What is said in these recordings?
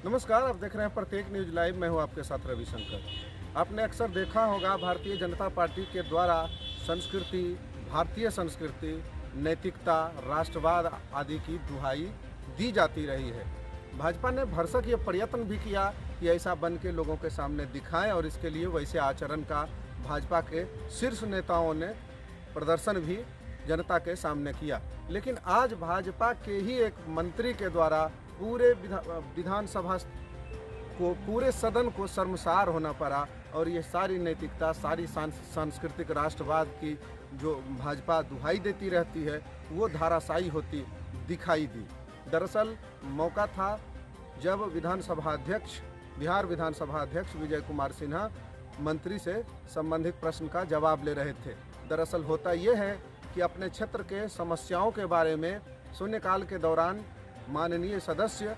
नमस्कार, आप देख रहे हैं प्रत्येक न्यूज लाइव। मैं हूं आपके साथ रविशंकर। आपने अक्सर देखा होगा भारतीय जनता पार्टी के द्वारा संस्कृति, भारतीय संस्कृति, नैतिकता, राष्ट्रवाद आदि की दुहाई दी जाती रही है। भाजपा ने भरसक ये प्रयत्न भी किया कि ऐसा बन के लोगों के सामने दिखाएं और इसके लिए वैसे आचरण का भाजपा के शीर्ष नेताओं ने प्रदर्शन भी जनता के सामने किया। लेकिन आज भाजपा के ही एक मंत्री के द्वारा पूरे विधानसभा को, पूरे सदन को शर्मसार होना पड़ा और ये सारी नैतिकता, सारी सांस्कृतिक राष्ट्रवाद की जो भाजपा दुहाई देती रहती है वो धाराशायी होती दिखाई दी। दरअसल मौका था जब बिहार विधानसभा अध्यक्ष विजय कुमार सिन्हा मंत्री से संबंधित प्रश्न का जवाब ले रहे थे। दरअसल होता ये है कि अपने क्षेत्र के समस्याओं के बारे में शून्यकाल के दौरान माननीय सदस्य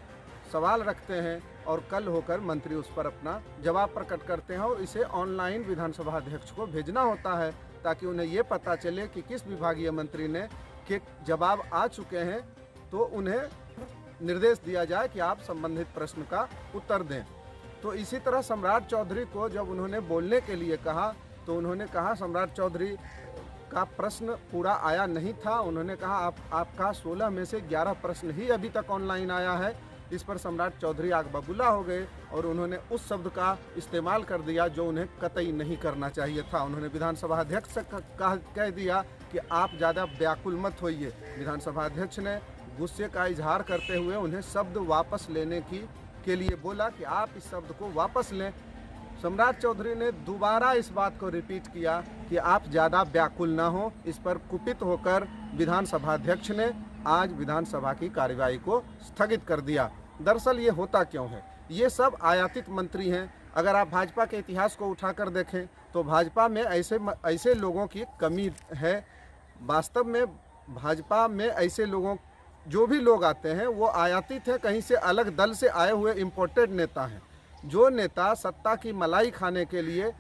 सवाल रखते हैं और कल होकर मंत्री उस पर अपना जवाब प्रकट करते हैं और इसे ऑनलाइन विधानसभा अध्यक्ष को भेजना होता है ताकि उन्हें ये पता चले कि किस विभागीय मंत्री ने के जवाब आ चुके हैं, तो उन्हें निर्देश दिया जाए कि आप संबंधित प्रश्न का उत्तर दें। तो इसी तरह सम्राट चौधरी को जब उन्होंने बोलने के लिए कहा तो उन्होंने कहा सम्राट चौधरी का प्रश्न पूरा आया नहीं था। उन्होंने कहा आपका 16 में से 11 प्रश्न ही अभी तक ऑनलाइन आया है। इस पर सम्राट चौधरी आग बबूला हो गए और उन्होंने उस शब्द का इस्तेमाल कर दिया जो उन्हें कतई नहीं करना चाहिए था। उन्होंने विधानसभा अध्यक्ष से कह दिया कि आप ज़्यादा व्याकुल मत होइए। विधानसभा अध्यक्ष ने गुस्से का इजहार करते हुए उन्हें शब्द वापस लेने के लिए बोला कि आप इस शब्द को वापस लें। सम्राट चौधरी ने दोबारा इस बात को रिपीट किया कि आप ज़्यादा व्याकुल ना हो। इस पर कुपित होकर विधानसभा अध्यक्ष ने आज विधानसभा की कार्यवाही को स्थगित कर दिया। दरअसल ये होता क्यों है? ये सब आयातित मंत्री हैं। अगर आप भाजपा के इतिहास को उठाकर देखें तो भाजपा में ऐसे लोगों की कमी है। वास्तव में भाजपा में ऐसे लोगों, जो भी लोग आते हैं वो आयातित हैं, कहीं से अलग दल से आए हुए इम्पोर्टेड नेता हैं। जो नेता सत्ता की मलाई खाने के लिए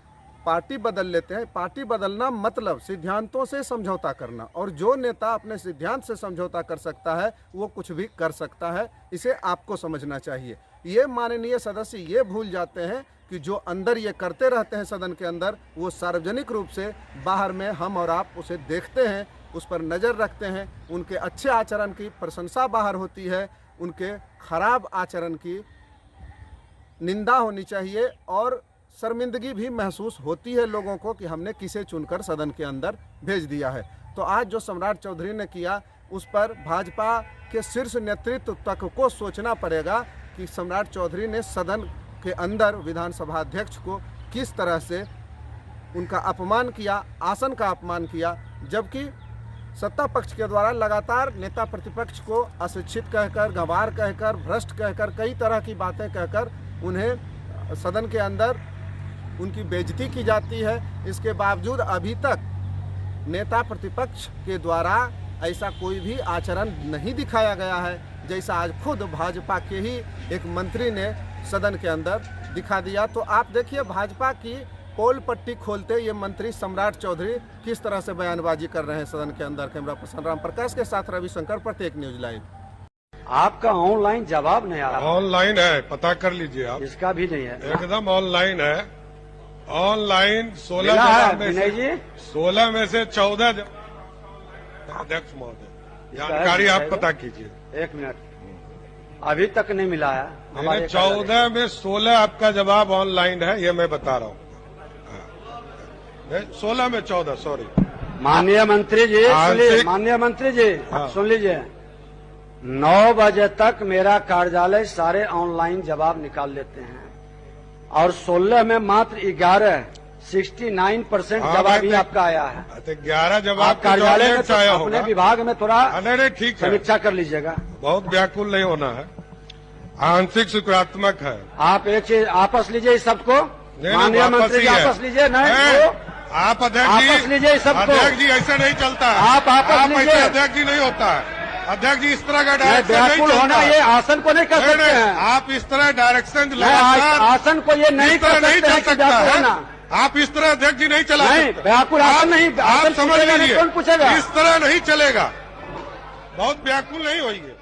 पार्टी बदल लेते हैं, पार्टी बदलना मतलब सिद्धांतों से समझौता करना, और जो नेता अपने सिद्धांत से समझौता कर सकता है वो कुछ भी कर सकता है। इसे आपको समझना चाहिए। ये माननीय सदस्य ये भूल जाते हैं कि जो अंदर ये करते रहते हैं सदन के अंदर, वो सार्वजनिक रूप से बाहर में हम और आप उसे देखते हैं, उस पर नज़र रखते हैं। उनके अच्छे आचरण की प्रशंसा बाहर होती है, उनके खराब आचरण की निंदा होनी चाहिए और शर्मिंदगी भी महसूस होती है लोगों को कि हमने किसे चुनकर सदन के अंदर भेज दिया है। तो आज जो सम्राट चौधरी ने किया उस पर भाजपा के शीर्ष नेतृत्व तक को सोचना पड़ेगा कि सम्राट चौधरी ने सदन के अंदर विधानसभा अध्यक्ष को किस तरह से उनका अपमान किया, आसन का अपमान किया, जबकि सत्ता पक्ष के द्वारा लगातार नेता प्रतिपक्ष को अशिक्षित कहकर, गंवार कहकर, भ्रष्ट कहकर, कई तरह की बातें कहकर उन्हें सदन के अंदर उनकी बेइज्जती की जाती है। इसके बावजूद अभी तक नेता प्रतिपक्ष के द्वारा ऐसा कोई भी आचरण नहीं दिखाया गया है जैसा आज खुद भाजपा के ही एक मंत्री ने सदन के अंदर दिखा दिया। तो आप देखिए भाजपा की पोल पट्टी खोलते ये मंत्री सम्राट चौधरी किस तरह से बयानबाजी कर रहे हैं सदन के अंदर। कैमरा पर्सन राम प्रकाश के साथ रविशंकर, प्रत्येक न्यूज लाइव। आपका ऑनलाइन जवाब नहीं आ रहा। ऑनलाइन है, पता कर लीजिए आप। इसका भी नहीं है, एकदम ऑनलाइन है। ऑनलाइन 16 में से 14 अध्यक्ष महोदय जानकारी आप पता कीजिए। 1 मिनट, अभी तक नहीं मिला है हमारे। 14 में 16 आपका जवाब ऑनलाइन है, ये मैं बता रहा हूँ। 16 में 14, सॉरी। माननीय मंत्री जी, माननीय मंत्री जी सुन लीजिए, 9 बजे तक मेरा कार्यालय सारे ऑनलाइन जवाब निकाल लेते हैं और 16 में मात्र 69% जवाब ही आपका आया है। 11 जवाब कार्यालय में तो अपने विभाग में थोड़ा ठीक है, समीक्षा कर लीजिएगा। बहुत व्याकुल नहीं होना है, आंशिक सकारात्मक है। आप एक चीज आपस लीजिए सबको। माननीय मंत्री जी आपस लीजिए। नहीं आप अध्यक्ष जी आपस लीजिए सबको। अध्यक्ष जी ऐसे नहीं चलता है। आप आपस लीजिए। अध्यक्ष जी नहीं होता है। अध्यक्ष जी इस तरह का डायरेक्शन व्याकुल होना ये आसन को नहीं कर सकते हैं। आप इस तरह डायरेक्शन आसन को ये नहीं कर सकते हैं। आप इस तरह अध्यक्ष जी नहीं चला सकते। व्याकुल आसन नहीं, आप समझ लीजिए, कौन पूछेगा? इस तरह नहीं चलेगा। बहुत व्याकुल नहीं होइए।